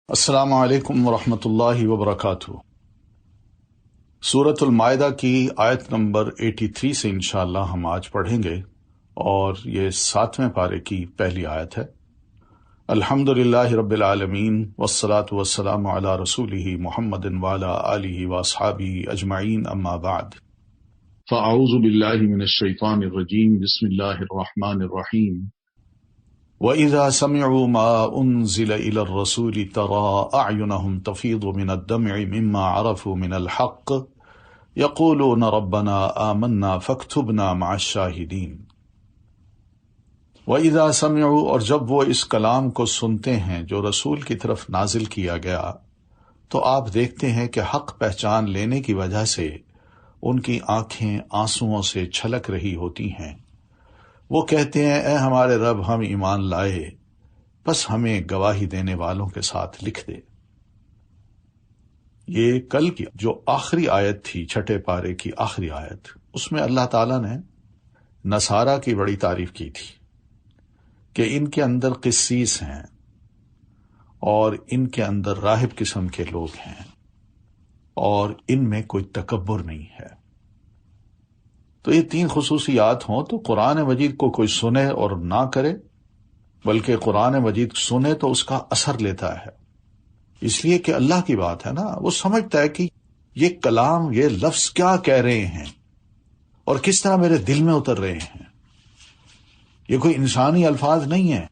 السلام علیکم ورحمۃ اللہ وبرکاتہ۔ سورۃ المائدہ کی آیت نمبر 83 سے انشاءاللہ ہم آج پڑھیں گے، اور یہ 7ویں پارے کی پہلی آیت ہے۔ الحمد للہ رب العالمین والصلاة والسلام علی رسولہ محمد وعلی آلہ واصحابہ اجمعین، اما بعد فاعوذ باللہ من الشیطان الرجیم، بسم اللہ الرحمن الرحیم۔ وَإِذَا سَمِعُوا مَا أُنزِلَ إِلَى الرَّسُولِ تَرَىٰ أَعْيُنَهُمْ تَفِيضُ مِنَ الدَّمْعِ مِمَّا عَرَفُوا مِنَ الْحَقِّ يَقُولُونَ رَبَّنَا آمَنَّا فَاكْتُبْنَا مَعَ الشَّاهِدِينَ۔ وَإِذَا سَمِعُوا، اور جب وہ اس کلام کو سنتے ہیں جو رسول کی طرف نازل کیا گیا، تو آپ دیکھتے ہیں کہ حق پہچان لینے کی وجہ سے ان کی آنکھیں آنسوؤں سے چھلک رہی ہوتی ہیں۔ وہ کہتے ہیں، اے ہمارے رب، ہم ایمان لائے، بس ہمیں گواہی دینے والوں کے ساتھ لکھ دے۔ یہ کل کی جو آخری آیت تھی، چھٹے پارے کی آخری آیت، اس میں اللہ تعالیٰ نے نصارہ کی بڑی تعریف کی تھی کہ ان کے اندر قسیس ہیں اور ان کے اندر راہب قسم کے لوگ ہیں، اور ان میں کوئی تکبر نہیں ہے۔ تو یہ تین خصوصیات ہوں تو قرآن مجید کو کوئی سنے اور نہ کرے، بلکہ قرآن مجید سنے تو اس کا اثر لیتا ہے، اس لیے کہ اللہ کی بات ہے نا، وہ سمجھتا ہے کہ یہ کلام، یہ لفظ کیا کہہ رہے ہیں اور کس طرح میرے دل میں اتر رہے ہیں۔ یہ کوئی انسانی الفاظ نہیں ہیں۔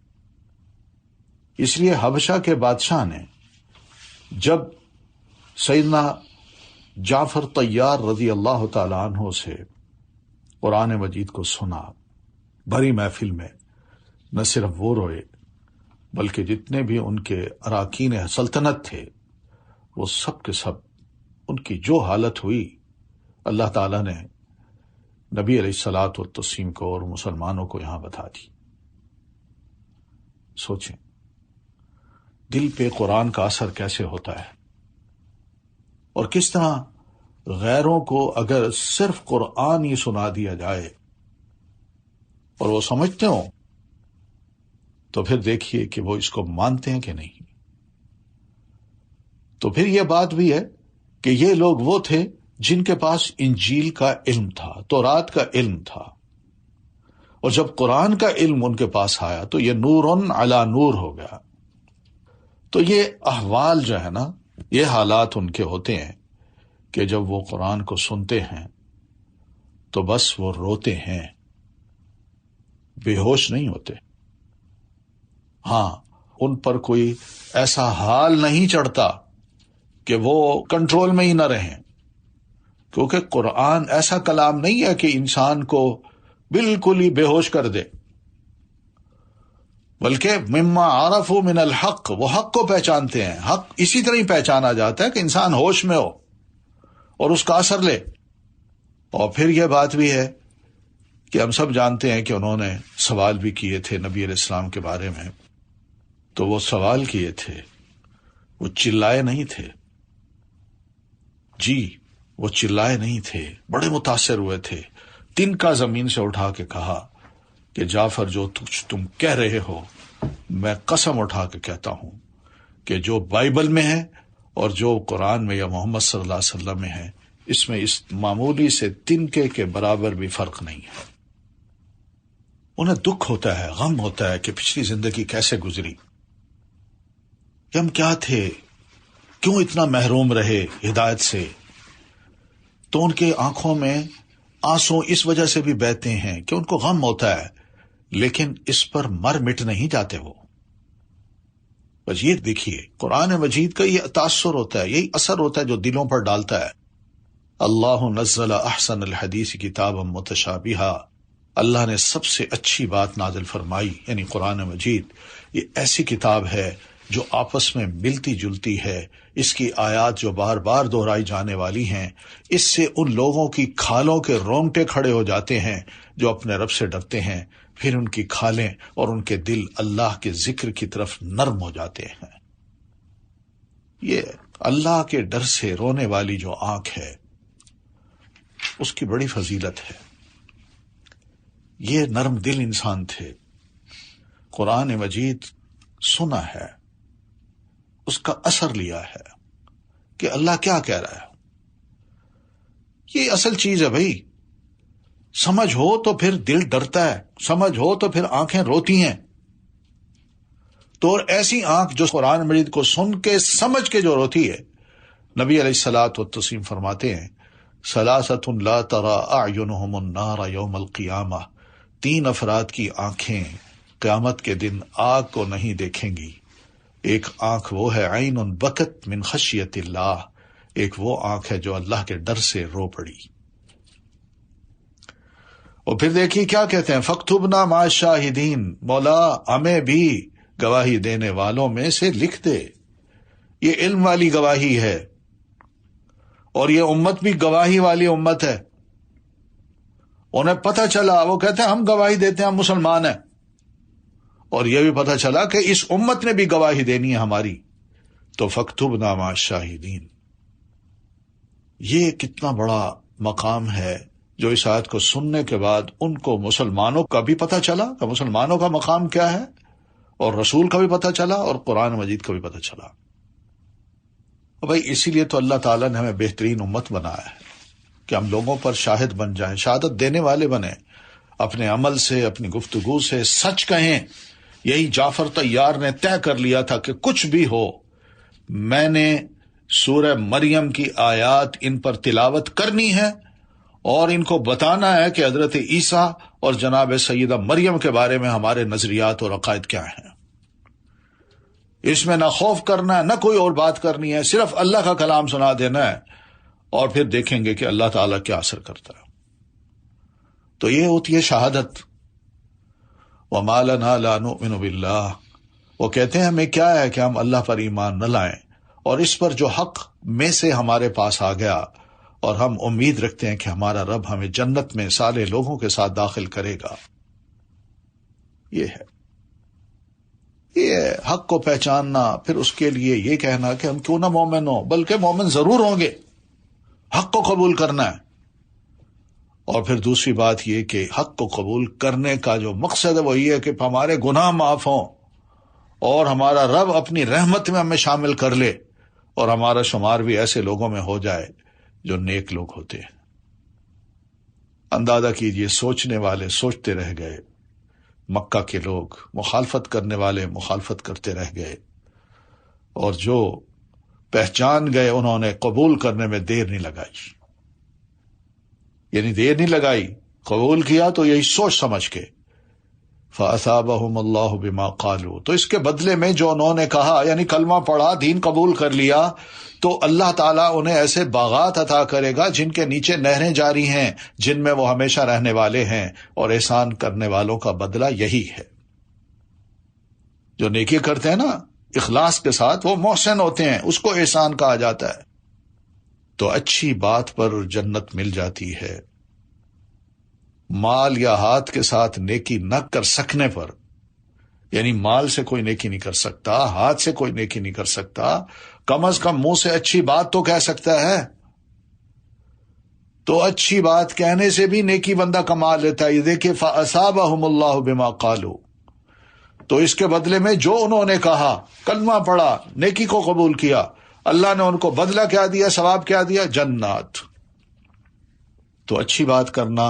اس لیے حبشہ کے بادشاہ نے جب سیدنا جعفر طیار رضی اللہ تعالی عنہ سے قرآن مجید کو سنا، بھری محفل میں نہ صرف وہ روئے بلکہ جتنے بھی ان کے اراکین سلطنت تھے وہ سب کے سب، ان کی جو حالت ہوئی اللہ تعالیٰ نے نبی علیہ الصلاۃ والتسلیم کو اور مسلمانوں کو یہاں بتا دی۔ سوچیں دل پہ قرآن کا اثر کیسے ہوتا ہے، اور کس طرح غیروں کو اگر صرف قرآن ہی سنا دیا جائے اور وہ سمجھتے ہوں تو پھر دیکھیے کہ وہ اس کو مانتے ہیں کہ نہیں۔ تو پھر یہ بات بھی ہے کہ یہ لوگ وہ تھے جن کے پاس انجیل کا علم تھا، تورات کا علم تھا، اور جب قرآن کا علم ان کے پاس آیا تو یہ نورن علی نور ہو گیا۔ تو یہ احوال جو ہے نا، یہ حالات ان کے ہوتے ہیں کہ جب وہ قرآن کو سنتے ہیں تو بس وہ روتے ہیں، بے ہوش نہیں ہوتے۔ ہاں، ان پر کوئی ایسا حال نہیں چڑھتا کہ وہ کنٹرول میں ہی نہ رہیں، کیونکہ قرآن ایسا کلام نہیں ہے کہ انسان کو بالکل ہی بے ہوش کر دے، بلکہ مما عرفوا من الحق، وہ حق کو پہچانتے ہیں۔ حق اسی طرح ہی پہچانا جاتا ہے کہ انسان ہوش میں ہو اور اس کا اثر لے۔ اور پھر یہ بات بھی ہے کہ ہم سب جانتے ہیں کہ انہوں نے سوال بھی کیے تھے نبی علیہ السلام کے بارے میں، تو وہ سوال کیے تھے، وہ چلائے نہیں تھے، جی وہ چلائے نہیں تھے، بڑے متاثر ہوئے تھے۔ تن کا زمین سے اٹھا کے کہا کہ جعفر، جو تم کہہ رہے ہو، میں قسم اٹھا کے کہتا ہوں کہ جو بائبل میں ہے اور جو قرآن میں یا محمد صلی اللہ علیہ وسلم میں ہے، اس میں اس معمولی سے تنکے کے برابر بھی فرق نہیں ہے۔ انہیں دکھ ہوتا ہے، غم ہوتا ہے کہ پچھلی زندگی کیسے گزری، کہ ہم کیا تھے، کیوں اتنا محروم رہے ہدایت سے۔ تو ان کے آنکھوں میں آنسو اس وجہ سے بھی بہتے ہیں کہ ان کو غم ہوتا ہے، لیکن اس پر مر مٹ نہیں جاتے وہ۔ بس یہ دیکھیے قرآن مجید کا یہ تاثر ہوتا ہے، یہی اثر ہوتا ہے جو دلوں پر ڈالتا ہے۔ اللہ نزل احسن الحدیث کتابا متشابہا، اللہ نے سب سے اچھی بات نازل فرمائی، یعنی قرآن مجید یہ ایسی کتاب ہے جو آپس میں ملتی جلتی ہے، اس کی آیات جو بار بار دہرائی جانے والی ہیں، اس سے ان لوگوں کی کھالوں کے رونگٹے کھڑے ہو جاتے ہیں جو اپنے رب سے ڈرتے ہیں، پھر ان کی کھالیں اور ان کے دل اللہ کے ذکر کی طرف نرم ہو جاتے ہیں۔ یہ اللہ کے ڈر سے رونے والی جو آنکھ ہے اس کی بڑی فضیلت ہے۔ یہ نرم دل انسان تھے، قرآن مجید سنا ہے اس کا اثر لیا ہے کہ اللہ کیا کہہ رہا ہے. یہ اصل چیز ہے بھائی. سمجھ ہو تو پھر دل ڈرتا ہے، سمجھ ہو تو پھر آنکھیں روتی ہیں. تو ایسی آنکھ جو قرآن مجید کو سن کے سمجھ کے جو روتی ہے، نبی علیہ الصلوۃ والتسلیم فرماتے ہیں ثلاثۃ لا ترى اعینہم النار یوم القیامہ، 3 افراد کی آنکھیں قیامت کے دن آگ کو نہیں دیکھیں گی. ایک آنکھ وہ ہے عین بکت من خشیت اللہ، ایک وہ آنکھ ہے جو اللہ کے ڈر سے رو پڑی. اور پھر دیکھیے کیا کہتے ہیں فاکتبنا مع الشاہدین، مولا ہمیں بھی گواہی دینے والوں میں سے لکھ دے. یہ علم والی گواہی ہے، اور یہ امت بھی گواہی والی امت ہے. انہیں پتہ چلا، وہ کہتے ہیں ہم گواہی دیتے ہیں، ہم مسلمان ہیں. اور یہ بھی پتہ چلا کہ اس امت نے بھی گواہی دینی ہے ہماری. تو فاکتبنا مع الشاہدین، یہ کتنا بڑا مقام ہے جو اس آیت کو سننے کے بعد ان کو مسلمانوں کا بھی پتہ چلا کہ مسلمانوں کا مقام کیا ہے، اور رسول کا بھی پتہ چلا، اور قرآن مجید کا بھی پتہ چلا. بھائی اسی لیے تو اللہ تعالیٰ نے ہمیں بہترین امت بنایا ہے کہ ہم لوگوں پر شاہد بن جائیں، شہادت دینے والے بنیں، اپنے عمل سے، اپنی گفتگو سے سچ کہیں. یہی جعفر طیار نے طے کر لیا تھا کہ کچھ بھی ہو میں نے سورہ مریم کی آیات ان پر تلاوت کرنی ہے، اور ان کو بتانا ہے کہ حضرت عیسیٰ اور جناب سیدہ مریم کے بارے میں ہمارے نظریات اور عقائد کیا ہیں. اس میں نہ خوف کرنا ہے، نہ کوئی اور بات کرنی ہے، صرف اللہ کا کلام سنا دینا ہے، اور پھر دیکھیں گے کہ اللہ تعالیٰ کیا اثر کرتا ہے. تو یہ ہوتی ہے شہادت. وَمَا لَنَا لَا نُؤْمِنُ بِاللَّهِ، وہ کہتے ہیں ہمیں کیا ہے کہ ہم اللہ پر ایمان نہ لائیں، اور اس پر جو حق میں سے ہمارے پاس آ گیا، اور ہم امید رکھتے ہیں کہ ہمارا رب ہمیں جنت میں صالح لوگوں کے ساتھ داخل کرے گا. یہ حق کو پہچاننا، پھر اس کے لیے یہ کہنا کہ ہم کیوں نہ مومن ہوں، بلکہ مومن ضرور ہوں گے. حق کو قبول کرنا ہے. اور پھر دوسری بات یہ کہ حق کو قبول کرنے کا جو مقصد ہے وہ یہ ہے کہ ہمارے گناہ معاف ہوں، اور ہمارا رب اپنی رحمت میں ہمیں شامل کر لے، اور ہمارا شمار بھی ایسے لوگوں میں ہو جائے جو نیک لوگ ہوتے ہیں. اندازہ کیجئے سوچنے والے سوچتے رہ گئے، مکہ کے لوگ مخالفت کرنے والے مخالفت کرتے رہ گئے، اور جو پہچان گئے انہوں نے قبول کرنے میں دیر نہیں لگائی. یعنی دیر نہیں لگائی، قبول کیا تو یہی سوچ سمجھ کے. فَأَثَابَهُمُ اللَّهُ بِمَا قَالُوا، تو اس کے بدلے میں جو انہوں نے کہا، یعنی کلمہ پڑھا، دین قبول کر لیا، تو اللہ تعالیٰ انہیں ایسے باغات عطا کرے گا جن کے نیچے نہریں جاری ہیں، جن میں وہ ہمیشہ رہنے والے ہیں. اور احسان کرنے والوں کا بدلہ یہی ہے. جو نیکی کرتے ہیں نا اخلاص کے ساتھ، وہ محسن ہوتے ہیں، اس کو احسان کہا جاتا ہے. تو اچھی بات پر جنت مل جاتی ہے. مال یا ہاتھ کے ساتھ نیکی نہ کر سکنے پر، یعنی مال سے کوئی نیکی نہیں کر سکتا، ہاتھ سے کوئی نیکی نہیں کر سکتا، کم از کم منہ سے اچھی بات تو کہہ سکتا ہے. تو اچھی بات کہنے سے بھی نیکی بندہ کما لیتا ہے. یہ دیکھیں فَأَصَابَهُمُ اللَّهُ بِمَا قَالُوا، تو اس کے بدلے میں جو انہوں نے کہا، کلمہ پڑھا، نیکی کو قبول کیا، اللہ نے ان کو بدلہ کیا دیا، ثواب کیا دیا؟ جنات. تو اچھی بات کرنا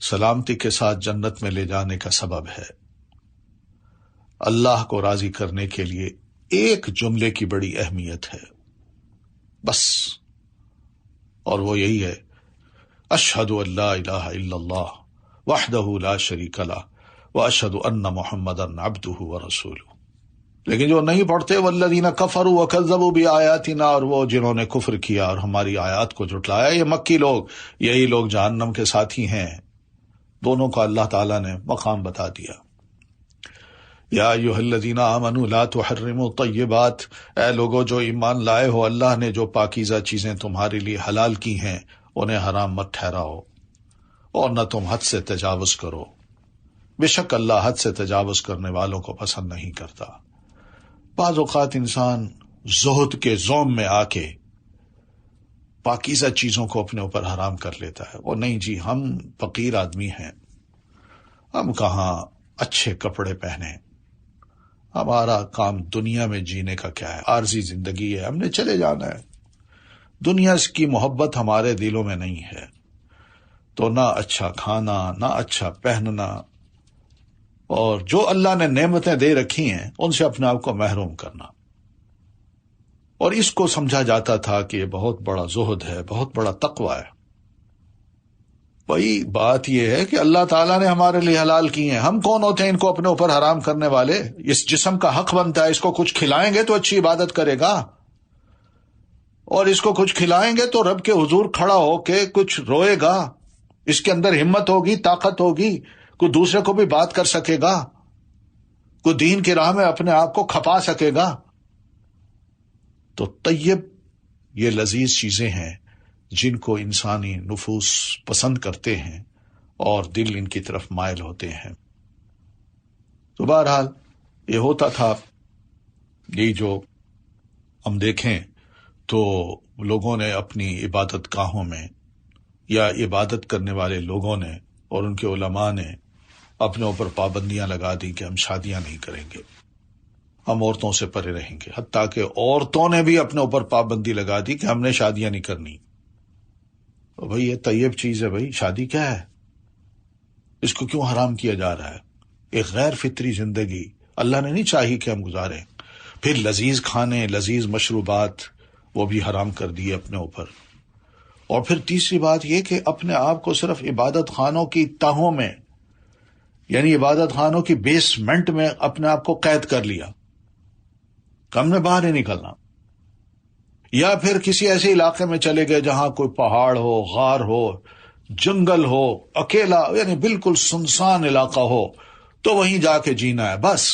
سلامتی کے ساتھ جنت میں لے جانے کا سبب ہے. اللہ کو راضی کرنے کے لیے ایک جملے کی بڑی اہمیت ہے بس، اور وہ یہی ہے اشہد ان لا الہ الا اللہ وحدہ لا شریک لہ واشہد ان محمدا عبدہ ورسولہ. لیکن جو نہیں پڑھتے والذین کفروا وکذبوا بآیاتنا، اور وہ جنہوں نے کفر کیا اور ہماری آیات کو جھٹلایا، یہ مکی لوگ، یہی لوگ جہنم کے ساتھی ہیں. دونوں کا اللہ تعالیٰ نے مقام بتا دیا. یا ایھا الذین آمنوا لا تحرموا الطیبات، اے لوگو جو ایمان لائے ہو، اللہ نے جو پاکیزہ چیزیں تمہارے لیے حلال کی ہیں انہیں حرام مت ٹھہراؤ، اور نہ تم حد سے تجاوز کرو، بے شک اللہ حد سے تجاوز کرنے والوں کو پسند نہیں کرتا. بعض اوقات انسان زہد کے زوم میں آ کے پاکیزہ چیزوں کو اپنے اوپر حرام کر لیتا ہے. وہ نہیں جی، ہم فقیر آدمی ہیں، ہم کہاں اچھے کپڑے پہنے، ہمارا کام دنیا میں جینے کا کیا ہے؟ عارضی زندگی ہے، ہم نے چلے جانا ہے۔ دنیا کی محبت ہمارے دلوں میں نہیں ہے، تو نہ اچھا کھانا، نہ اچھا پہننا، اور جو اللہ نے نعمتیں دے رکھی ہیں ان سے اپنے آپ کو محروم کرنا۔ اور اس کو سمجھا جاتا تھا کہ یہ بہت بڑا زہد ہے، بہت بڑا تقوی ہے۔ بھائی بات یہ ہے کہ اللہ تعالیٰ نے ہمارے لیے حلال کی ہیں، ہم کون ہوتے ہیں ان کو اپنے اوپر حرام کرنے والے؟ اس جسم کا حق بنتا ہے، اس کو کچھ کھلائیں گے تو اچھی عبادت کرے گا، اور اس کو کچھ کھلائیں گے تو رب کے حضور کھڑا ہو کے کچھ روئے گا، اس کے اندر ہمت ہوگی، طاقت ہوگی، کوئی دوسرے کو بھی بات کر سکے گا، کوئی دین کی راہ میں اپنے آپ کو کھپا سکے گا۔ تو طیب یہ لذیذ چیزیں ہیں جن کو انسانی نفوس پسند کرتے ہیں اور دل ان کی طرف مائل ہوتے ہیں۔ تو بہرحال یہ ہوتا تھا، یہ جو ہم دیکھیں تو لوگوں نے اپنی عبادت گاہوں میں یا عبادت کرنے والے لوگوں نے اور ان کے علماء نے اپنے اوپر پابندیاں لگا دی کہ ہم شادیاں نہیں کریں گے، ہم عورتوں سے پرے رہیں گے، حتیٰ کہ عورتوں نے بھی اپنے اوپر پابندی لگا دی کہ ہم نے شادیاں نہیں کرنی۔ تو بھئی یہ طیب چیز ہے، بھئی شادی کیا ہے؟ اس کو کیوں حرام کیا جا رہا ہے؟ ایک غیر فطری زندگی اللہ نے نہیں چاہی کہ ہم گزاریں۔ پھر لذیذ کھانے، لذیذ مشروبات وہ بھی حرام کر دیے اپنے اوپر۔ اور پھر تیسری بات یہ کہ اپنے آپ کو صرف عبادت خانوں کی تہوں میں، یعنی عبادت خانوں کی بیسمنٹ میں اپنے آپ کو قید کر لیا، ہم نے باہر نہیں نکلنا۔ یا پھر کسی ایسے علاقے میں چلے گئے جہاں کوئی پہاڑ ہو، غار ہو، جنگل ہو، اکیلا، یعنی بالکل سنسان علاقہ ہو، تو وہیں جا کے جینا ہے بس۔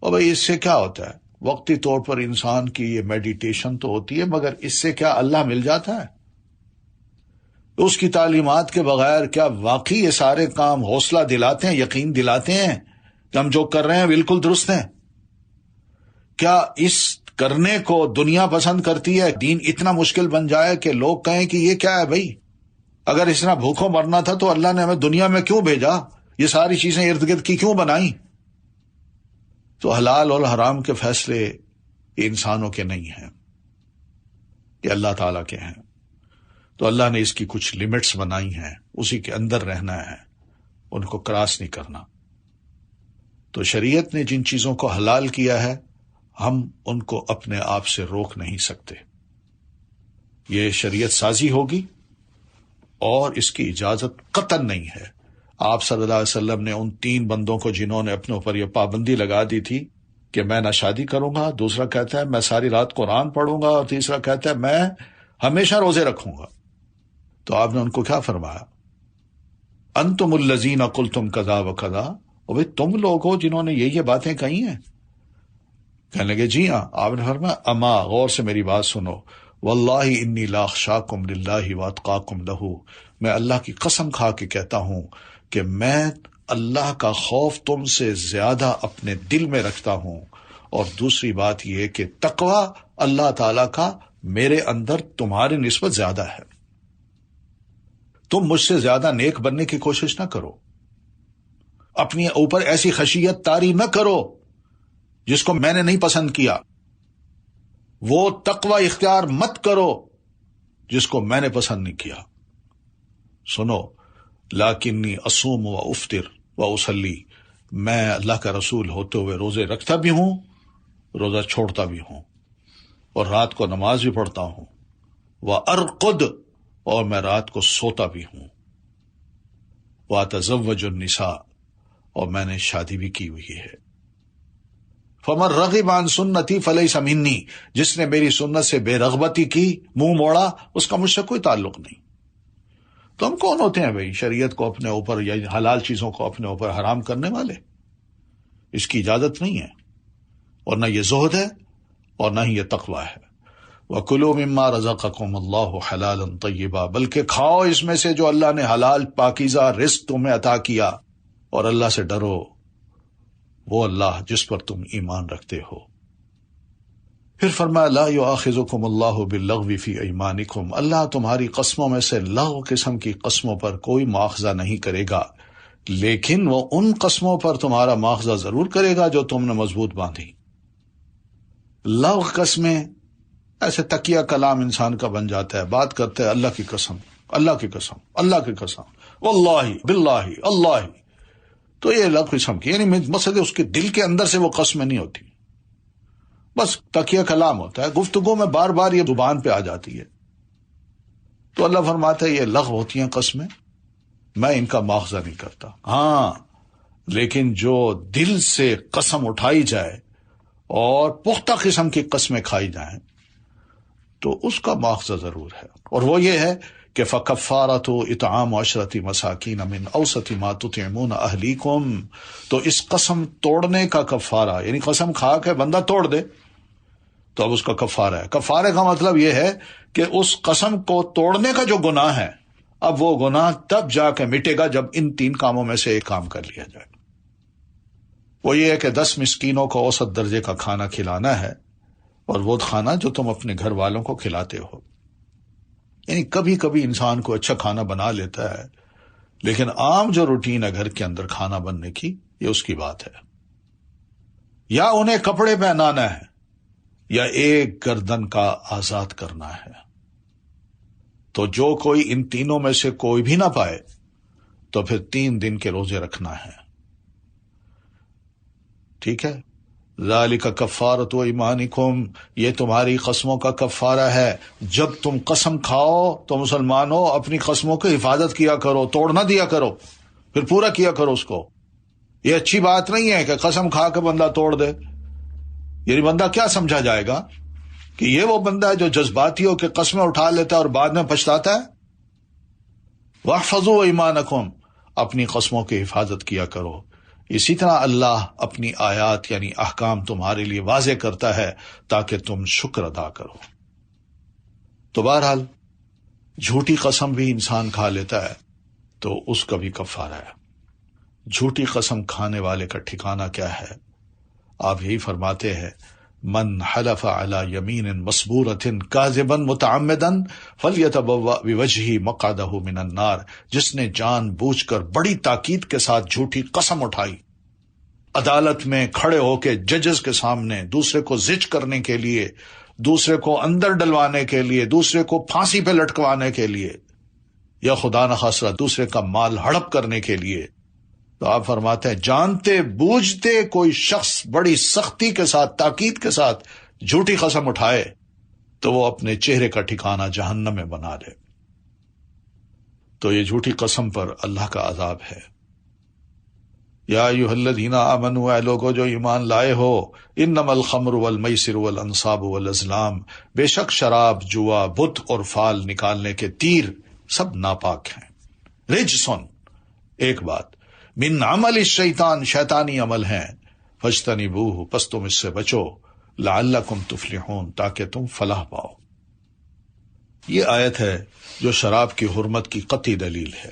اور بھئی اس سے کیا ہوتا ہے؟ وقتی طور پر انسان کی یہ میڈیٹیشن تو ہوتی ہے، مگر اس سے کیا اللہ مل جاتا ہے؟ اس کی تعلیمات کے بغیر کیا واقعی یہ سارے کام حوصلہ دلاتے ہیں، یقین دلاتے ہیں کہ ہم جو کر رہے ہیں بالکل درست ہیں؟ کیا اس کرنے کو دنیا پسند کرتی ہے؟ دین اتنا مشکل بن جائے کہ لوگ کہیں کہ یہ کیا ہے بھائی؟ اگر اس طرح بھوکوں مرنا تھا تو اللہ نے ہمیں دنیا میں کیوں بھیجا؟ یہ ساری چیزیں ارد گرد کی کیوں بنائیں؟ تو حلال اور حرام کے فیصلے یہ انسانوں کے نہیں ہیں، یہ اللہ تعالیٰ کے ہیں۔ تو اللہ نے اس کی کچھ لمٹس بنائی ہیں، اسی کے اندر رہنا ہے، ان کو کراس نہیں کرنا۔ تو شریعت نے جن چیزوں کو حلال کیا ہے ہم ان کو اپنے آپ سے روک نہیں سکتے، یہ شریعت سازی ہوگی اور اس کی اجازت قطعاً نہیں ہے۔ آپ صلی اللہ علیہ وسلم نے ان 3 بندوں کو جنہوں نے اپنے اوپر یہ پابندی لگا دی تھی کہ میں نہ شادی کروں گا، دوسرا کہتا ہے میں ساری رات قرآن پڑھوں گا، اور تیسرا کہتا ہے میں ہمیشہ روزے رکھوں گا، تو آپ نے ان کو کیا فرمایا؟ انتم الذین قلتم کذا و کذا، اور بھئی تم لوگ ہو جنہوں نے یہ باتیں کہی ہیں؟ کہنے لگے جی ہاں۔ آپ نے فرمایا اما، غور سے میری بات سنو، واللہ انی لاخشاکم للہ واتقاکم لہ، میں اللہ کی قسم کھا کے کہتا ہوں کہ میں اللہ کا خوف تم سے زیادہ اپنے دل میں رکھتا ہوں، اور دوسری بات یہ کہ تقوی اللہ تعالیٰ کا میرے اندر تمہاری نسبت زیادہ ہے۔ تم مجھ سے زیادہ نیک بننے کی کوشش نہ کرو، اپنی اوپر ایسی خشیت طاری نہ کرو جس کو میں نے نہیں پسند کیا، وہ تقوی اختیار مت کرو جس کو میں نے پسند نہیں کیا۔ سنو، لاکنی اصوم و افطر و اصلی، میں اللہ کا رسول ہوتے ہوئے روزے رکھتا بھی ہوں، روزہ چھوڑتا بھی ہوں، اور رات کو نماز بھی پڑھتا ہوں، وارقد، اور میں رات کو سوتا بھی ہوں، واتزوج النساء، اور میں نے شادی بھی کی ہوئی ہے۔ فمن رغب عن سنتی فلیس منی، جس نے میری سنت سے بے رغبتی کی، منہ موڑا، اس کا مجھ سے کوئی تعلق نہیں۔ تو ہم کون ہوتے ہیں بھائی شریعت کو اپنے اوپر یا حلال چیزوں کو اپنے اوپر حرام کرنے والے؟ اس کی اجازت نہیں ہے، اور نہ یہ زہد ہے اور نہ ہی یہ تقوی ہے۔ وَكُلُوا مِمَّا رَزَقَكُمُ اللَّهُ حَلَالًا طَيِّبًا، بلکہ کھاؤ اس میں سے جو اللہ نے حلال پاکیزہ رزق تمہیں عطا کیا، اور اللہ سے ڈرو، وہ اللہ جس پر تم ایمان رکھتے ہو۔ پھر فرمایا لا یؤاخذکم اللہ باللغو فی ایمانکم، اللہ تمہاری قسموں میں سے لغو قسم کی قسموں پر کوئی مواخذہ نہیں کرے گا، لیکن وہ ان قسموں پر تمہارا مواخذہ ضرور کرے گا جو تم نے مضبوط باندھی۔ لغو قسمیں ایسے تکیہ کلام انسان کا بن جاتا ہے، بات کرتے ہیں اللہ کی قسم، اللہ کی قسم، اللہ کی قسم، واللہ باللہ اللہ، تو یہ لغو قسم کی، یعنی مقصد اس کے دل کے اندر سے وہ قسمیں نہیں ہوتی، بس تکیہ کلام ہوتا ہے، گفتگو میں بار بار یہ زبان پہ آ جاتی ہے۔ تو اللہ فرماتا ہے یہ لغو ہوتی ہیں قسمیں، میں ان کا مواخذہ نہیں کرتا۔ ہاں لیکن جو دل سے قسم اٹھائی جائے اور پختہ قسم کی قسمیں کھائی جائیں تو اس کا مواخذہ ضرور ہے، اور وہ یہ ہے کہ فَكَفَّارَةُ إِطْعَامُ عَشْرَةِ مَسَاكِينَ مِنْ أَوْسَطِ مَا تُطْعِمُونَ أَهْلِيكُمْ، تو اس قسم توڑنے کا کفارہ، یعنی قسم کھا کے بندہ توڑ دے تو اب اس کا کفارہ ہے۔ کفارے کا مطلب یہ ہے کہ اس قسم کو توڑنے کا جو گناہ ہے، اب وہ گناہ تب جا کے مٹے گا جب ان 3 کاموں میں سے ایک کام کر لیا جائے۔ وہ یہ ہے کہ 10 مسکینوں کو اوسط درجے کا کھانا کھلانا ہے، اور وہ کھانا جو تم اپنے گھر والوں کو کھلاتے ہو۔ یعنی کبھی کبھی انسان کو اچھا کھانا بنا لیتا ہے، لیکن عام جو روٹین ہے گھر کے اندر کھانا بننے کی، یہ اس کی بات ہے۔ یا انہیں کپڑے پہنانا ہے، یا ایک گردن کا آزاد کرنا ہے۔ تو جو کوئی ان تینوں میں سے کوئی بھی نہ پائے تو پھر 3 دن کے روزے رکھنا ہے، ٹھیک ہے۔ ذالک کفارۃ ایمانکم، یہ تمہاری قسموں کا کفارہ ہے۔ جب تم قسم کھاؤ تو مسلمانوں اپنی قسموں کی حفاظت کیا کرو، توڑ نہ دیا کرو، پھر پورا کیا کرو اس کو۔ یہ اچھی بات نہیں ہے کہ قسم کھا کے بندہ توڑ دے، یعنی بندہ کیا سمجھا جائے گا کہ یہ وہ بندہ ہے جو جذباتی ہو کے قسمیں اٹھا لیتا ہے اور بعد میں پچھتاتا ہے۔ واحفظوا ایمانکم، اپنی قسموں کی حفاظت کیا کرو۔ اسی طرح اللہ اپنی آیات یعنی احکام تمہارے لیے واضح کرتا ہے تاکہ تم شکر ادا کرو۔ تو بہرحال جھوٹی قسم بھی انسان کھا لیتا ہے تو اس کا بھی کفارہ ہے۔ جھوٹی قسم کھانے والے کا ٹھکانہ کیا ہے؟ آپ یہی فرماتے ہیں من حلف علی یمین مسبورۃ کاذبا متعمدا فلیتبوأ بوجہہ مقعدہ من النار، جس نے جان بوجھ کر بڑی تاکید کے ساتھ جھوٹی قسم اٹھائی، عدالت میں کھڑے ہو کے ججز کے سامنے دوسرے کو زج کرنے کے لیے، دوسرے کو اندر ڈلوانے کے لیے، دوسرے کو پھانسی پہ لٹکوانے کے لیے، یا خدا نخواستہ دوسرے کا مال ہڑپ کرنے کے لیے، تو آپ فرماتے ہیں جانتے بوجھتے کوئی شخص بڑی سختی کے ساتھ تاکید کے ساتھ جھوٹی قسم اٹھائے تو وہ اپنے چہرے کا ٹھکانہ جہنم میں بنا لے۔ تو یہ جھوٹی قسم پر اللہ کا عذاب ہے۔ یا ایھا الذین آمنوا، اے لوگو جو ایمان لائے ہو، انما الخمر والمیسر والانصاب والازلام، بے شک شراب، جوا، بت اور فال نکالنے کے تیر سب ناپاک ہیں۔ رجسن، ایک بات، من عمل الشیطان، شیطانی عمل ہیں، فاجتنبوہ، پس تم اس سے بچو، لعلکم تفلحون، تاکہ تم فلاح پاؤ۔ یہ آیت ہے جو شراب کی حرمت کی قطعی دلیل ہے۔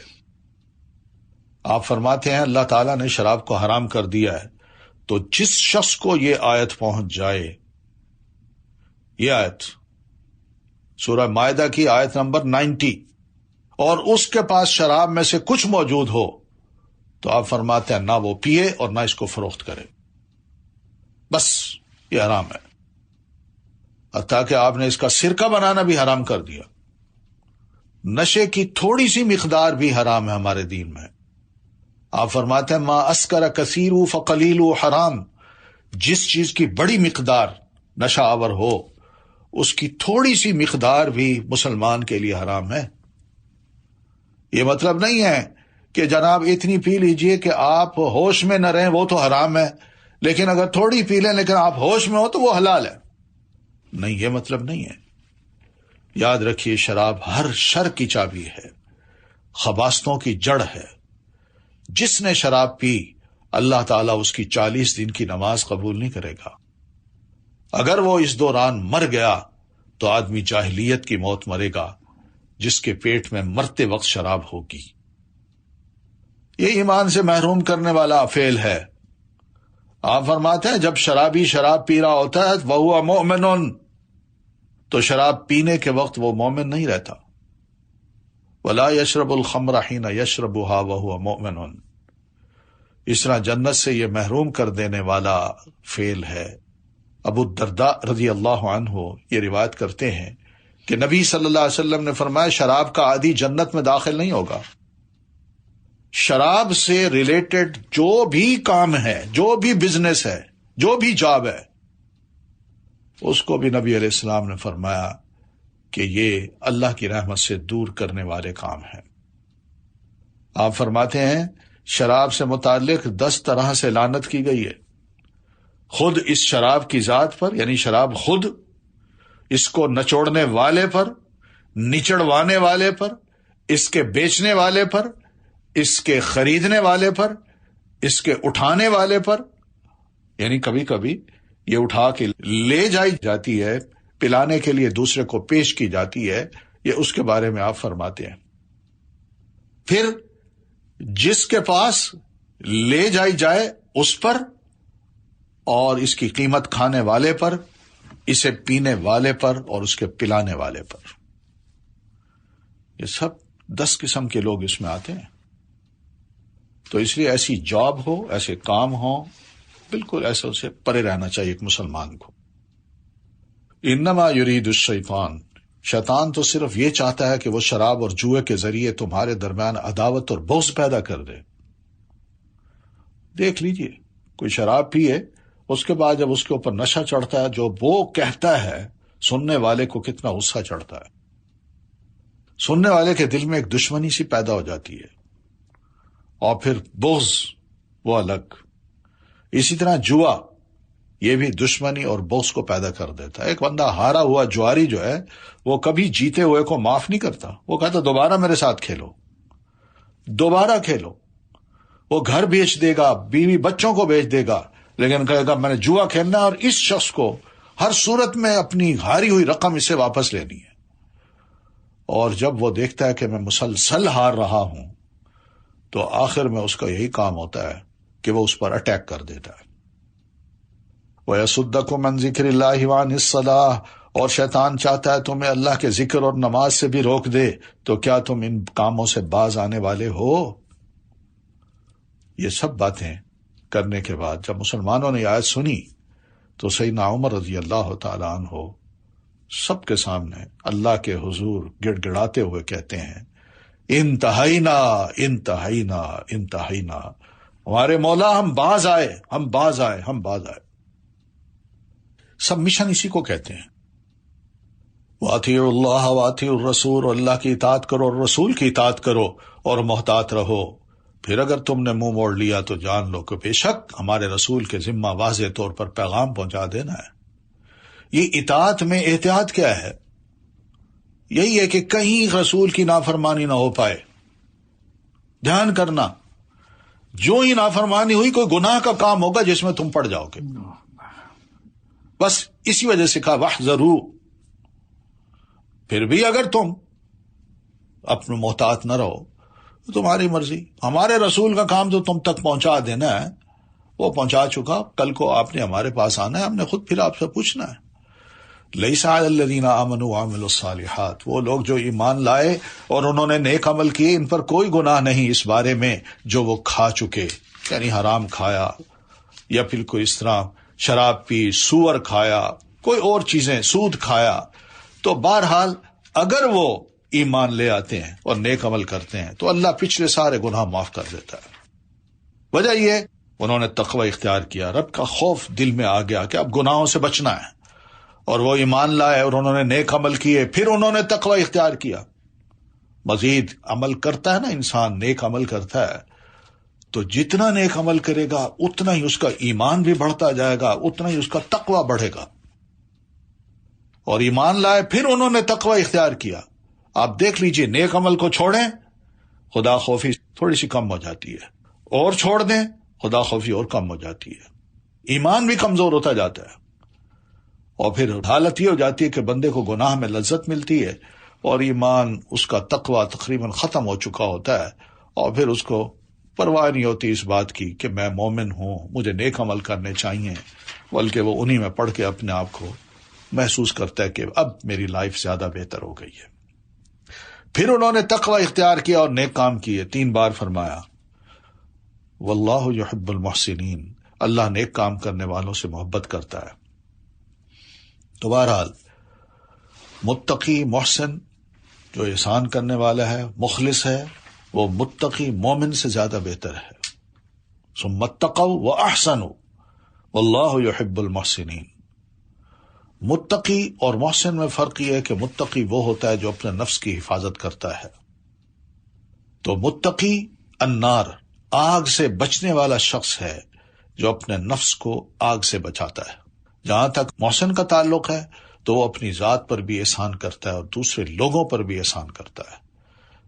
آپ فرماتے ہیں اللہ تعالیٰ نے شراب کو حرام کر دیا ہے، تو جس شخص کو یہ آیت پہنچ جائے، یہ آیت سورہ مائدہ کی آیت نمبر 90، اور اس کے پاس شراب میں سے کچھ موجود ہو، تو آپ فرماتے ہیں نہ وہ پیے اور نہ اس کو فروخت کرے، بس یہ حرام ہے۔ حتیٰ کہ آپ نے اس کا سرکہ بنانا بھی حرام کر دیا۔ نشے کی تھوڑی سی مقدار بھی حرام ہے ہمارے دین میں۔ آپ فرماتے ہیں ما اسکر کثیر فقلیل حرام، جس چیز کی بڑی مقدار نشہ آور ہو اس کی تھوڑی سی مقدار بھی مسلمان کے لیے حرام ہے۔ یہ مطلب نہیں ہے کہ جناب اتنی پی لیجئے کہ آپ ہوش میں نہ رہیں، وہ تو حرام ہے، لیکن اگر تھوڑی پی لیں لیکن آپ ہوش میں ہو تو وہ حلال ہے۔ نہیں، یہ مطلب نہیں ہے۔ یاد رکھیے شراب ہر شر کی چابی ہے، خباثتوں کی جڑ ہے۔ جس نے شراب پی اللہ تعالیٰ اس کی 40 دن کی نماز قبول نہیں کرے گا۔ اگر وہ اس دوران مر گیا تو آدمی جاہلیت کی موت مرے گا، جس کے پیٹ میں مرتے وقت شراب ہوگی۔ یہ ایمان سے محروم کرنے والا فعل ہے۔ آپ فرماتے ہیں جب شرابی شراب پی رہا ہوتا ہے وَهُوَ مُؤْمِنٌ، تو شراب پینے کے وقت وہ مومن نہیں رہتا۔ وَلَا يَشْرَبُ الْخَمْرَ حِينَ يَشْرَبُهَا وَهُوَ مُؤْمِنٌ، اس طرح جنت سے یہ محروم کر دینے والا فعل ہے۔ ابو الدرداء رضی اللہ عنہ یہ روایت کرتے ہیں کہ نبی صلی اللہ علیہ وسلم نے فرمایا شراب کا عادی جنت میں داخل نہیں ہوگا۔ شراب سے ریلیٹڈ جو بھی کام ہے، جو بھی بزنس ہے، جو بھی جاب ہے، اس کو بھی نبی علیہ السلام نے فرمایا کہ یہ اللہ کی رحمت سے دور کرنے والے کام ہیں۔ آپ فرماتے ہیں شراب سے متعلق 10 طرح سے لعنت کی گئی ہے، خود اس شراب کی ذات پر، یعنی شراب خود، اس کو نچوڑنے والے پر، نچڑوانے والے پر، اس کے بیچنے والے پر، اس کے خریدنے والے پر، اس کے اٹھانے والے پر، یعنی کبھی کبھی یہ اٹھا کے لے جائی جاتی ہے، پلانے کے لیے دوسرے کو پیش کی جاتی ہے، یہ اس کے بارے میں آپ فرماتے ہیں۔ پھر جس کے پاس لے جائی جائے اس پر، اور اس کی قیمت کھانے والے پر، اسے پینے والے پر، اور اس کے پلانے والے پر، یہ سب 10 قسم کے لوگ اس میں آتے ہیں۔ تو اس لیے ایسی جاب ہو، ایسے کام ہو، بالکل ایسا اسے پرے رہنا چاہیے ایک مسلمان کو۔ انما یرید الشیطان، شیطان تو صرف یہ چاہتا ہے کہ وہ شراب اور جوئے کے ذریعے تمہارے درمیان عداوت اور بغض پیدا کر دے۔ دیکھ لیجئے کوئی شراب پیے، اس کے بعد جب اس کے اوپر نشہ چڑھتا ہے، جو وہ کہتا ہے سننے والے کو کتنا غصہ چڑھتا ہے، سننے والے کے دل میں ایک دشمنی سی پیدا ہو جاتی ہے، اور پھر بغض وہ الگ۔ اسی طرح جوا یہ بھی دشمنی اور بغض کو پیدا کر دیتا ہے۔ ایک بندہ ہارا ہوا جواری جو ہے وہ کبھی جیتے ہوئے کو معاف نہیں کرتا، وہ کہتا دوبارہ میرے ساتھ کھیلو، دوبارہ کھیلو۔ وہ گھر بیچ دے گا، بیوی بچوں کو بیچ دے گا، لیکن کہے گا میں نے جوا کھیلنا ہے اور اس شخص کو ہر صورت میں اپنی ہاری ہوئی رقم اسے واپس لینی ہے۔ اور جب وہ دیکھتا ہے کہ میں مسلسل ہار رہا ہوں تو آخر میں اس کا یہی کام ہوتا ہے کہ وہ اس پر اٹیک کر دیتا ہے۔ وَيَصُدَّكُمْ عَنْ ذِكْرِ اللَّهِ وَعَنِ الصَّلَاةِ، اور شیطان چاہتا ہے تمہیں اللہ کے ذکر اور نماز سے بھی روک دے، تو کیا تم ان کاموں سے باز آنے والے ہو؟ یہ سب باتیں کرنے کے بعد جب مسلمانوں نے آیت سنی تو سیدنا عمر رضی اللہ تعالی عنہ سب کے سامنے اللہ کے حضور گڑ گڑاتے ہوئے کہتے ہیں انتہینا انتہینا انتہینا، ہمارے مولا ہم باز آئے، ہم باز آئے، ہم باز آئے۔ سب مشن اسی کو کہتے ہیں، وَأَطِيعُوا اللَّهَ وَأَطِيعُوا الرَّسُولَ، اللہ کی اطاعت کرو اور رسول کی اطاعت کرو اور محتاط رہو۔ پھر اگر تم نے منہ موڑ لیا تو جان لو کہ بے شک ہمارے رسول کے ذمہ واضح طور پر پیغام پہنچا دینا ہے۔ یہ اطاعت میں احتیاط کیا ہے؟ یہی ہے کہ کہیں رسول کی نافرمانی نہ ہو پائے۔ دھیان کرنا، جو ہی نافرمانی ہوئی کوئی گناہ کا کام ہوگا جس میں تم پڑ جاؤ گے، بس اسی وجہ سے کہا وَاحْذَرُوا۔ پھر بھی اگر تم اپنے محتاط نہ رہو تو تمہاری مرضی، ہمارے رسول کا کام تو تم تک پہنچا دینا ہے، وہ پہنچا چکا، کل کو آپ نے ہمارے پاس آنا ہے، ہم نے خود پھر آپ سے پوچھنا ہے۔ لَيْسَ عَلَى الَّذِينَ آمَنُوا وَعَمِلُوا الصَّالِحَاتِ، وہ لوگ جو ایمان لائے اور انہوں نے نیک عمل کیے، ان پر کوئی گناہ نہیں اس بارے میں جو وہ کھا چکے، یعنی حرام کھایا یا پھر کوئی اس طرح شراب پی، سور کھایا، کوئی اور چیزیں، سود کھایا۔ تو بہرحال اگر وہ ایمان لے آتے ہیں اور نیک عمل کرتے ہیں تو اللہ پچھلے سارے گناہ معاف کر دیتا ہے۔ وجہ یہ انہوں نے تقوی اختیار کیا، رب کا خوف دل میں آ گیا کہ اب گناہوں سے بچنا ہے، اور وہ ایمان لائے اور انہوں نے نیک عمل کیے، پھر انہوں نے تقوی اختیار کیا۔ مزید عمل کرتا ہے نا انسان، نیک عمل کرتا ہے تو جتنا نیک عمل کرے گا اتنا ہی اس کا ایمان بھی بڑھتا جائے گا، اتنا ہی اس کا تقوی بڑھے گا۔ اور ایمان لائے پھر انہوں نے تقوی اختیار کیا، آپ دیکھ لیجئے نیک عمل کو چھوڑیں خدا خوفی تھوڑی سی کم ہو جاتی ہے، اور چھوڑ دیں خدا خوفی اور کم ہو جاتی ہے، ایمان بھی کمزور ہوتا جاتا ہے، اور پھر حالت یہ ہو جاتی ہے کہ بندے کو گناہ میں لذت ملتی ہے اور ایمان اس کا تقوی تقریباً ختم ہو چکا ہوتا ہے، اور پھر اس کو پرواہ نہیں ہوتی اس بات کی کہ میں مومن ہوں، مجھے نیک عمل کرنے چاہیے، بلکہ وہ انہی میں پڑھ کے اپنے آپ کو محسوس کرتا ہے کہ اب میری لائف زیادہ بہتر ہو گئی ہے۔ پھر انہوں نے تقوی اختیار کیا اور نیک کام کیے، 3 بار فرمایا واللہ یحب المحسنین، اللہ نیک کام کرنے والوں سے محبت کرتا ہے۔ تو بہرحال متقی محسن جو احسان کرنے والا ہے، مخلص ہے، وہ متقی مومن سے زیادہ بہتر ہے۔ ثم اتقوا واحسنوا واللہ یحب المحسنین۔ متقی اور محسن میں فرق یہ ہے کہ متقی وہ ہوتا ہے جو اپنے نفس کی حفاظت کرتا ہے۔ تو متقی النار، آگ سے بچنے والا شخص ہے جو اپنے نفس کو آگ سے بچاتا ہے۔ جہاں تک محسن کا تعلق ہے تو وہ اپنی ذات پر بھی احسان کرتا ہے اور دوسرے لوگوں پر بھی احسان کرتا ہے،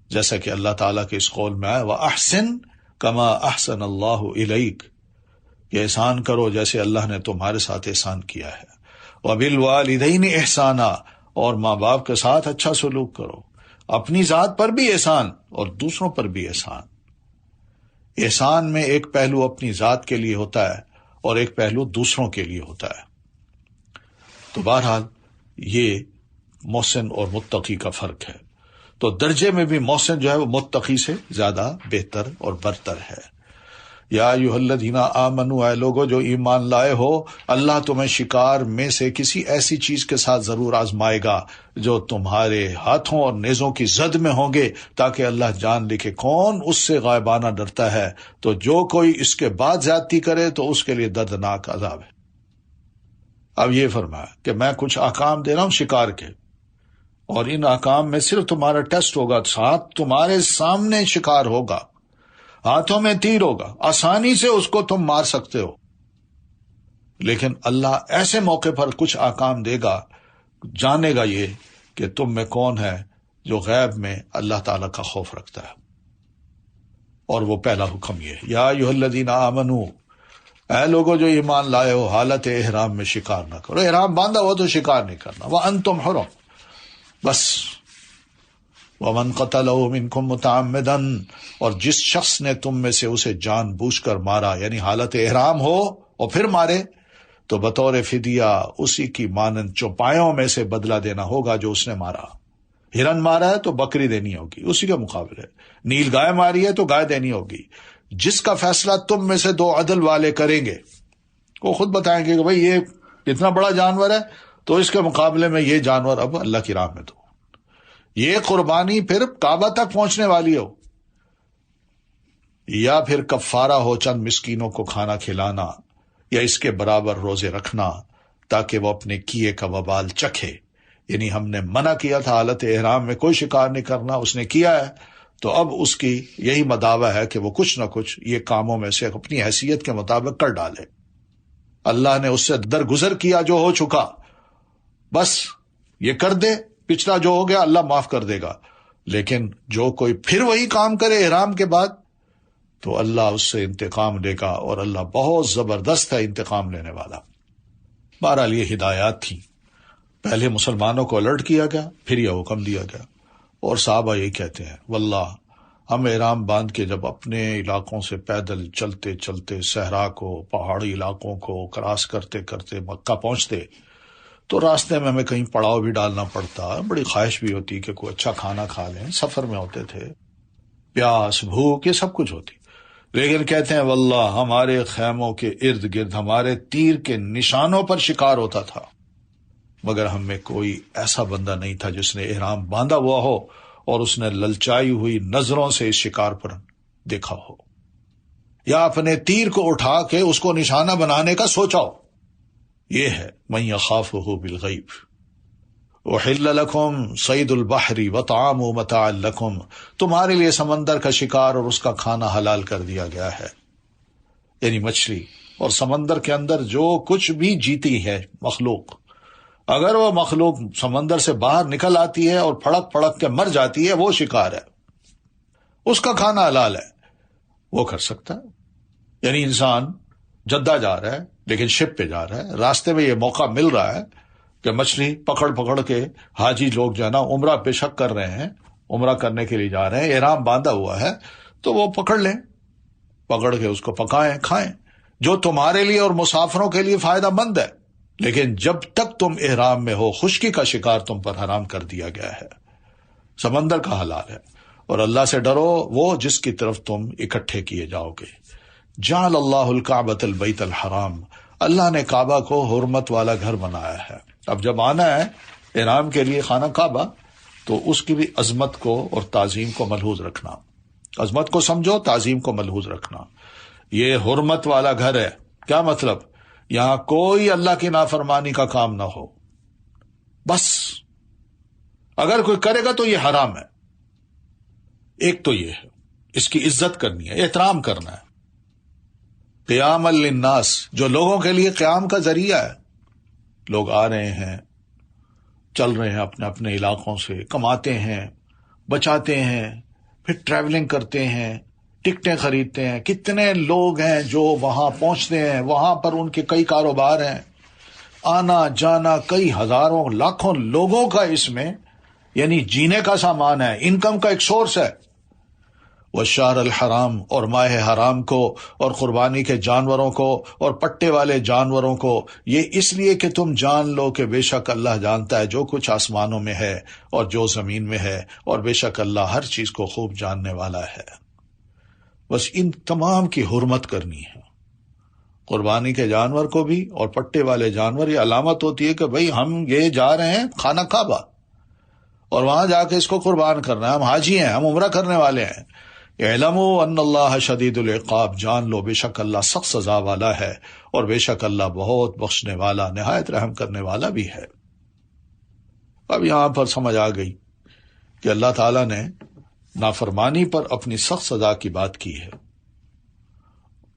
جیسا کہ اللہ تعالیٰ کے اس قول میں آئے وَأَحْسِن كَمَا أَحْسَنَ اللَّهُ إِلَيْكَ، کہ احسان کرو جیسے اللہ نے تمہارے ساتھ احسان کیا ہے۔ وَبِالْوَالِدَيْنِ إِحْسَانًا، اور ماں باپ کے ساتھ اچھا سلوک کرو، اپنی ذات پر بھی احسان اور دوسروں پر بھی احسان۔ احسان میں ایک پہلو اپنی ذات کے لیے ہوتا ہے اور ایک پہلو دوسروں کے لیے ہوتا ہے۔ تو بہرحال یہ محسن اور متقی کا فرق ہے۔ تو درجے میں بھی محسن جو ہے وہ متقی سے زیادہ بہتر اور برتر ہے۔ یا ایھا الذین آمنوا، اے لوگو جو ایمان لائے ہو، اللہ تمہیں شکار میں سے کسی ایسی چیز کے ساتھ ضرور آزمائے گا جو تمہارے ہاتھوں اور نیزوں کی زد میں ہوں گے، تاکہ اللہ جان لے کہ کون اس سے غائبانہ ڈرتا ہے۔ تو جو کوئی اس کے بعد زیادتی کرے تو اس کے لیے دردناک عذاب ہے۔ اب یہ فرمایا کہ میں کچھ احکام دے رہا ہوں شکار کے، اور ان احکام میں صرف تمہارا ٹیسٹ ہوگا، ساتھ تمہارے سامنے شکار ہوگا، ہاتھوں میں تیر ہوگا، آسانی سے اس کو تم مار سکتے ہو، لیکن اللہ ایسے موقع پر کچھ احکام دے گا، جانے گا یہ کہ تم میں کون ہے جو غیب میں اللہ تعالیٰ کا خوف رکھتا ہے۔ اور وہ پہلا حکم یہ ہے، یا ایھا الذین آمنوا، اے لوگو جو ایمان لائے ہو، حالت احرام میں شکار نہ کرو۔ احرام باندھا ہو تو شکار نہیں کرنا۔ وانتم حرم، بس۔ ومن قتلہ منکم متعمدا، اور جس شخص نے تم میں سے اسے جان بوجھ کر مارا، یعنی حالت احرام ہو اور پھر مارے، تو بطور فدیہ اسی کی مانند چوپایوں میں سے بدلہ دینا ہوگا جو اس نے مارا۔ ہرن مارا ہے تو بکری دینی ہوگی، اسی کے مقابلے۔ نیل گائے ماری ہے تو گائے دینی ہوگی۔ جس کا فیصلہ تم میں سے دو عدل والے کریں گے، وہ خود بتائیں گے کہ بھئی یہ اتنا بڑا جانور ہے تو اس کے مقابلے میں یہ جانور اب اللہ کی راہ میں دو، یہ قربانی پھر کعبہ تک پہنچنے والی ہو، یا پھر کفارہ ہو چند مسکینوں کو کھانا کھلانا، یا اس کے برابر روزے رکھنا تاکہ وہ اپنے کیے کا وبال چکھے۔ یعنی ہم نے منع کیا تھا حالت احرام میں کوئی شکار نہیں کرنا، اس نے کیا ہے تو اب اس کی یہی مداوع ہے کہ وہ کچھ نہ کچھ یہ کاموں میں سے اپنی حیثیت کے مطابق کر ڈالے۔ اللہ نے اس سے درگزر کیا جو ہو چکا، بس یہ کر دے، پچھلا جو ہو گیا اللہ معاف کر دے گا، لیکن جو کوئی پھر وہی کام کرے احرام کے بعد تو اللہ اس سے انتقام لے گا، اور اللہ بہت زبردست ہے انتقام لینے والا۔ بہرحال یہ ہدایات تھیں، پہلے مسلمانوں کو الرٹ کیا گیا، پھر یہ حکم دیا گیا، اور صحابہ یہی کہتے ہیں واللہ ہم احرام باندھ کے جب اپنے علاقوں سے پیدل چلتے چلتے صحرا کو، پہاڑی علاقوں کو کراس کرتے کرتے مکہ پہنچتے تو راستے میں ہمیں کہیں پڑاؤ بھی ڈالنا پڑتا، بڑی خواہش بھی ہوتی کہ کوئی اچھا کھانا کھا لیں، سفر میں ہوتے تھے، پیاس بھوک یہ سب کچھ ہوتی، لیکن کہتے ہیں واللہ ہمارے خیموں کے ارد گرد ہمارے تیر کے نشانوں پر شکار ہوتا تھا، مگر ہم میں کوئی ایسا بندہ نہیں تھا جس نے احرام باندھا ہوا ہو اور اس نے للچائی ہوئی نظروں سے اس شکار پر دیکھا ہو، یا اپنے تیر کو اٹھا کے اس کو نشانہ بنانے کا سوچا ہو۔ یہ ہے من یخافہ بالغیب۔ احل لکم صید البحر وطعامہ متاعا لکم، تمہارے لیے سمندر کا شکار اور اس کا کھانا حلال کر دیا گیا ہے، یعنی مچھلی، اور سمندر کے اندر جو کچھ بھی جیتی ہے مخلوق، اگر وہ مخلوق سمندر سے باہر نکل آتی ہے اور پھڑک پھڑک کے مر جاتی ہے وہ شکار ہے، اس کا کھانا حلال ہے، وہ کر سکتا ہے۔ یعنی انسان جدہ جا رہا ہے لیکن شپ پہ جا رہا ہے، راستے میں یہ موقع مل رہا ہے کہ مچھلی پکڑ پکڑ کے حاجی لوگ جو ہے نا عمرہ بے شک کر رہے ہیں، عمرہ کرنے کے لیے جا رہے ہیں، احرام باندھا ہوا ہے تو وہ پکڑ لیں، پکڑ کے اس کو پکائیں کھائیں، جو تمہارے لیے اور مسافروں کے لیے فائدہ مند ہے، لیکن جب تک تم احرام میں ہو خشکی کا شکار تم پر حرام کر دیا گیا ہے، سمندر کا حلال ہے۔ اور اللہ سے ڈرو وہ جس کی طرف تم اکٹھے کیے جاؤ گے، جعل اللہ الکعبۃ البیت الحرام، اللہ نے کعبہ کو حرمت والا گھر بنایا ہے۔ اب جب آنا ہے احرام کے لیے خانہ کعبہ تو اس کی بھی عظمت کو اور تعظیم کو ملحوظ رکھنا، عظمت کو سمجھو، تعظیم کو ملحوظ رکھنا۔ یہ حرمت والا گھر ہے، کیا مطلب؟ یہاں کوئی اللہ کی نافرمانی کا کام نہ ہو، بس اگر کوئی کرے گا تو یہ حرام ہے۔ ایک تو یہ ہے، اس کی عزت کرنی ہے، احترام کرنا ہے۔ قیام للناس، جو لوگوں کے لیے قیام کا ذریعہ ہے، لوگ آ رہے ہیں، چل رہے ہیں اپنے اپنے علاقوں سے، کماتے ہیں، بچاتے ہیں، پھر ٹریولنگ کرتے ہیں، ٹکٹیں خریدتے ہیں۔ کتنے لوگ ہیں جو وہاں پہنچتے ہیں، وہاں پر ان کے کئی کاروبار ہیں، آنا جانا کئی ہزاروں لاکھوں لوگوں کا اس میں یعنی جینے کا سامان ہے، انکم کا ایک سورس ہے۔ والشہر الحرام، اور ماہ حرام کو، اور قربانی کے جانوروں کو، اور پٹے والے جانوروں کو، یہ اس لیے کہ تم جان لو کہ بے شک اللہ جانتا ہے جو کچھ آسمانوں میں ہے اور جو زمین میں ہے، اور بے شک اللہ ہر چیز کو خوب جاننے والا ہے۔ بس ان تمام کی حرمت کرنی ہے، قربانی کے جانور کو بھی اور پٹے والے جانور۔ یہ علامت ہوتی ہے کہ بھئی ہم یہ جا رہے ہیں خانہ کعبہ اور وہاں جا کے اس کو قربان کرنا ہے، ہم حاجی ہیں، ہم عمرہ کرنے والے ہیں۔ اعلموا ان اللہ شدید العقاب، جان لو بے شک اللہ سخت سزا والا ہے، اور بے شک اللہ بہت بخشنے والا، نہایت رحم کرنے والا بھی ہے۔ اب یہاں پر سمجھ آ گئی کہ اللہ تعالیٰ نے نافرمانی پر اپنی سخت سزا کی بات کی ہے،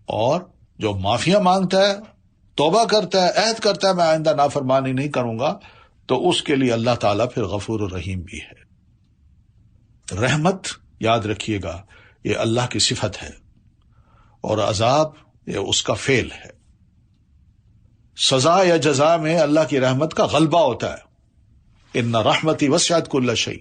اور جو معافیاں مانگتا ہے، توبہ کرتا ہے، عہد کرتا ہے میں آئندہ نافرمانی نہیں کروں گا، تو اس کے لیے اللہ تعالیٰ پھر غفور الرحیم بھی ہے۔ رحمت یاد رکھیے گا یہ اللہ کی صفت ہے، اور عذاب یہ اس کا فعل ہے۔ سزا یا جزا میں اللہ کی رحمت کا غلبہ ہوتا ہے۔ ان رحمتی وسعت کل شیء،